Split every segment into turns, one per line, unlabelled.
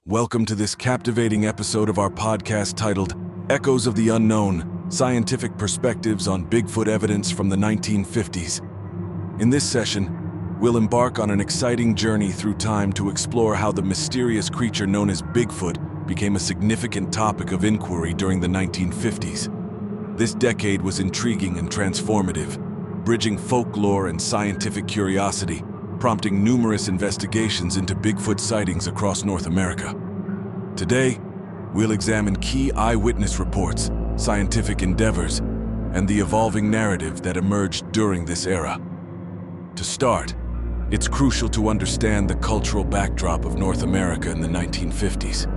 Welcome to this captivating episode of our podcast titled Echoes of the Unknown: Scientific Perspectives on Bigfoot Evidence from the 1950s. In this session, we'll embark on an exciting journey through time to explore how the mysterious creature known as Bigfoot became a significant topic of inquiry during the 1950s. This decade was intriguing and transformative, bridging folklore and scientific curiosity, prompting numerous investigations into Bigfoot sightings across North America. Today, we'll examine key eyewitness reports, scientific endeavors, and the evolving narrative that emerged during this era. To start, it's crucial to understand the cultural backdrop of North America in the 1950s.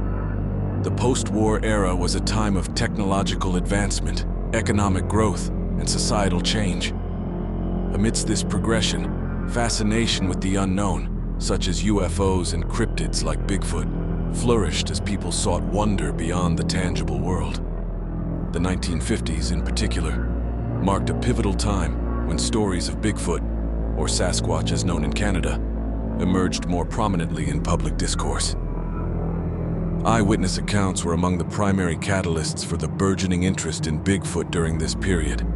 The post-war era was a time of technological advancement, economic growth, and societal change. Amidst this progression, fascination with the unknown, such as UFOs and cryptids like Bigfoot, flourished as people sought wonder beyond the tangible world. The 1950s, in particular, marked a pivotal time when stories of Bigfoot, or Sasquatch as known in Canada, emerged more prominently in public discourse. Eyewitness accounts were among the primary catalysts for the burgeoning interest in Bigfoot during this period.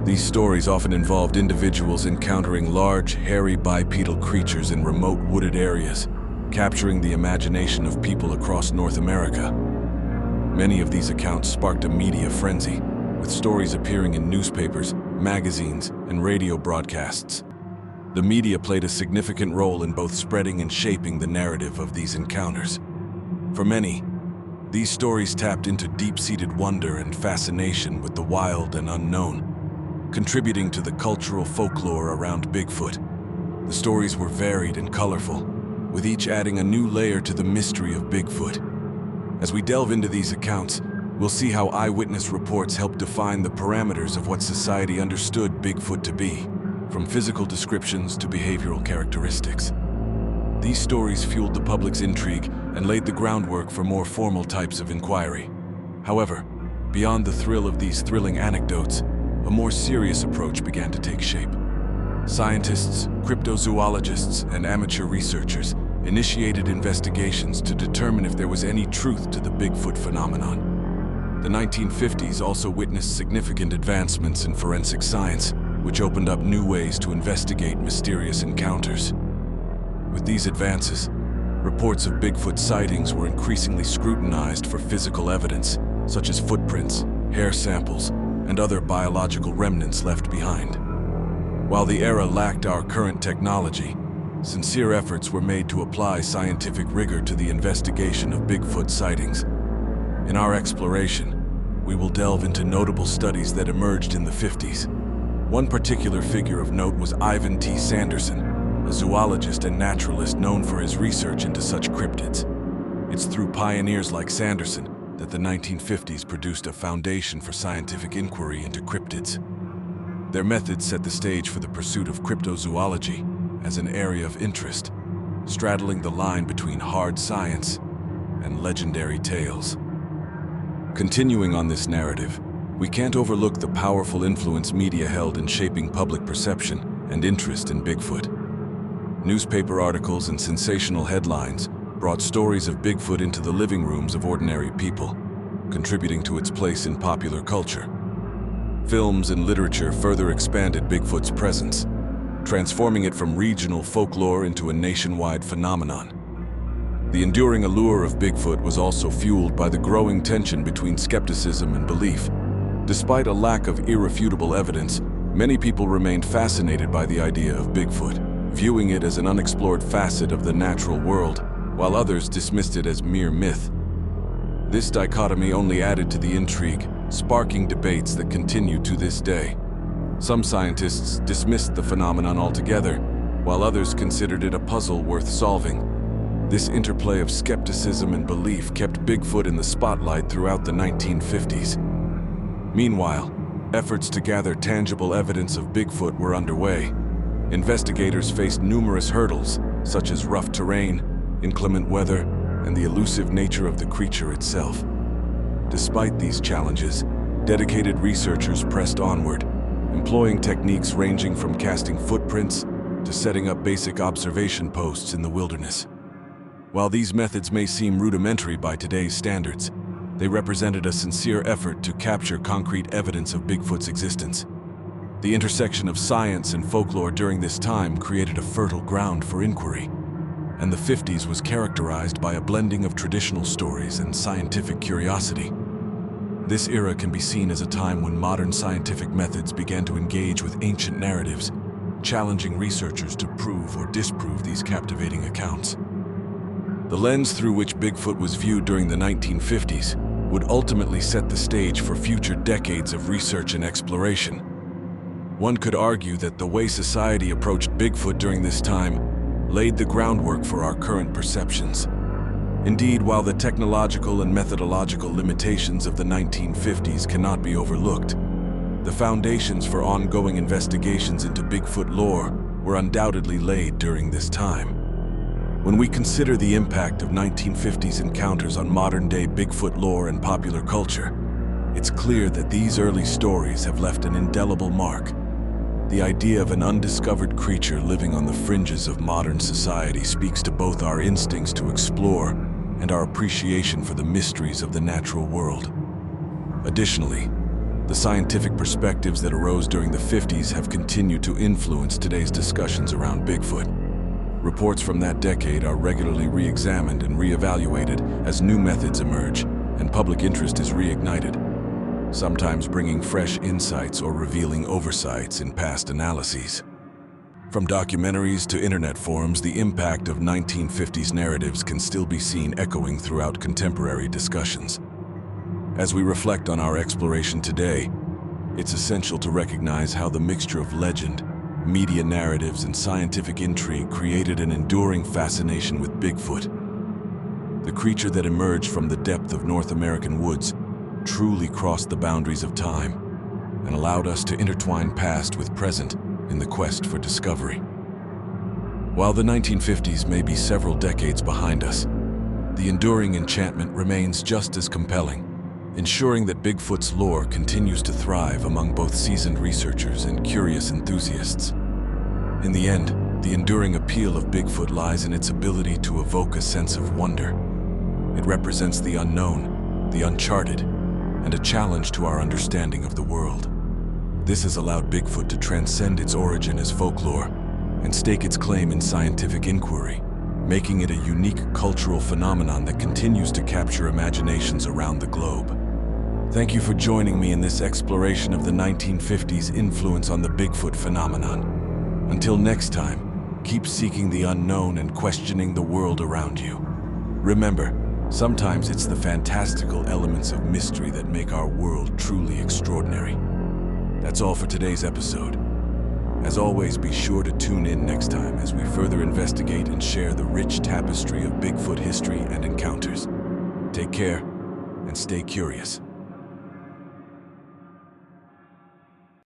These stories often involved individuals encountering large, hairy bipedal creatures in remote wooded areas, capturing the imagination of people across North America. Many of these accounts sparked a media frenzy, with stories appearing in newspapers, magazines, and radio broadcasts. The media played a significant role in both spreading and shaping the narrative of these encounters. For many, these stories tapped into deep-seated wonder and fascination with the wild and unknown, contributing to the cultural folklore around Bigfoot. The stories were varied and colorful, with each adding a new layer to the mystery of Bigfoot. As we delve into these accounts, we'll see how eyewitness reports help define the parameters of what society understood Bigfoot to be, from physical descriptions to behavioral characteristics. These stories fueled the public's intrigue and laid the groundwork for more formal types of inquiry. However, beyond the thrill of these thrilling anecdotes, a more serious approach began to take shape. Scientists, cryptozoologists, and amateur researchers initiated investigations to determine if there was any truth to the Bigfoot phenomenon. The 1950s also witnessed significant advancements in forensic science, which opened up new ways to investigate mysterious encounters. With these advances, reports of Bigfoot sightings were increasingly scrutinized for physical evidence, such as footprints, hair samples, and other biological remnants left behind. While the era lacked our current technology, sincere efforts were made to apply scientific rigor to the investigation of Bigfoot sightings. In our exploration, we will delve into notable studies that emerged in the 50s. One particular figure of note was Ivan T. Sanderson, a zoologist and naturalist known for his research into such cryptids. It's through pioneers like Sanderson that the 1950s produced a foundation for scientific inquiry into cryptids. Their methods set the stage for the pursuit of cryptozoology as an area of interest, straddling the line between hard science and legendary tales. Continuing on this narrative, we can't overlook the powerful influence media held in shaping public perception and interest in Bigfoot. Newspaper articles and sensational headlines brought stories of Bigfoot into the living rooms of ordinary people, contributing to its place in popular culture. Films and literature further expanded Bigfoot's presence, transforming it from regional folklore into a nationwide phenomenon. The enduring allure of Bigfoot was also fueled by the growing tension between skepticism and belief. Despite a lack of irrefutable evidence, many people remained fascinated by the idea of Bigfoot, viewing it as an unexplored facet of the natural world, while others dismissed it as mere myth. This dichotomy only added to the intrigue, sparking debates that continue to this day. Some scientists dismissed the phenomenon altogether, while others considered it a puzzle worth solving. This interplay of skepticism and belief kept Bigfoot in the spotlight throughout the 1950s. Meanwhile, efforts to gather tangible evidence of Bigfoot were underway. Investigators faced numerous hurdles, such as rough terrain, inclement weather, and the elusive nature of the creature itself. Despite these challenges, dedicated researchers pressed onward, employing techniques ranging from casting footprints to setting up basic observation posts in the wilderness. While these methods may seem rudimentary by today's standards, they represented a sincere effort to capture concrete evidence of Bigfoot's existence. The intersection of science and folklore during this time created a fertile ground for inquiry, and the 50s was characterized by a blending of traditional stories and scientific curiosity. This era can be seen as a time when modern scientific methods began to engage with ancient narratives, challenging researchers to prove or disprove these captivating accounts. The lens through which Bigfoot was viewed during the 1950s would ultimately set the stage for future decades of research and exploration. One could argue that the way society approached Bigfoot during this time laid the groundwork for our current perceptions. Indeed, while the technological and methodological limitations of the 1950s cannot be overlooked, the foundations for ongoing investigations into Bigfoot lore were undoubtedly laid during this time. When we consider the impact of 1950s encounters on modern-day Bigfoot lore and popular culture, it's clear that these early stories have left an indelible mark. The idea of an undiscovered creature living on the fringes of modern society speaks to both our instincts to explore and our appreciation for the mysteries of the natural world. Additionally, the scientific perspectives that arose during the 50s have continued to influence today's discussions around Bigfoot. Reports from that decade are regularly re-examined and re-evaluated as new methods emerge and public interest is reignited, sometimes bringing fresh insights or revealing oversights in past analyses. From documentaries to internet forums, the impact of 1950s narratives can still be seen echoing throughout contemporary discussions. As we reflect on our exploration today, it's essential to recognize how the mixture of legend, media narratives, and scientific intrigue created an enduring fascination with Bigfoot. The creature that emerged from the depth of North American woods truly crossed the boundaries of time and allowed us to intertwine past with present in the quest for discovery. While the 1950s may be several decades behind us, the enduring enchantment remains just as compelling, ensuring that Bigfoot's lore continues to thrive among both seasoned researchers and curious enthusiasts. In the end, the enduring appeal of Bigfoot lies in its ability to evoke a sense of wonder. It represents the unknown, the uncharted, and a challenge to our understanding of the world. This has allowed Bigfoot to transcend its origin as folklore and stake its claim in scientific inquiry, making it a unique cultural phenomenon that continues to capture imaginations around the globe. Thank you for joining me in this exploration of the 1950s influence on the Bigfoot phenomenon. Until next time, keep seeking the unknown and questioning the world around you. Remember, sometimes it's the fantastical elements of mystery that make our world truly extraordinary. That's all for today's episode. As always, be sure to tune in next time as we further investigate and share the rich tapestry of Bigfoot history and encounters. Take care and stay curious.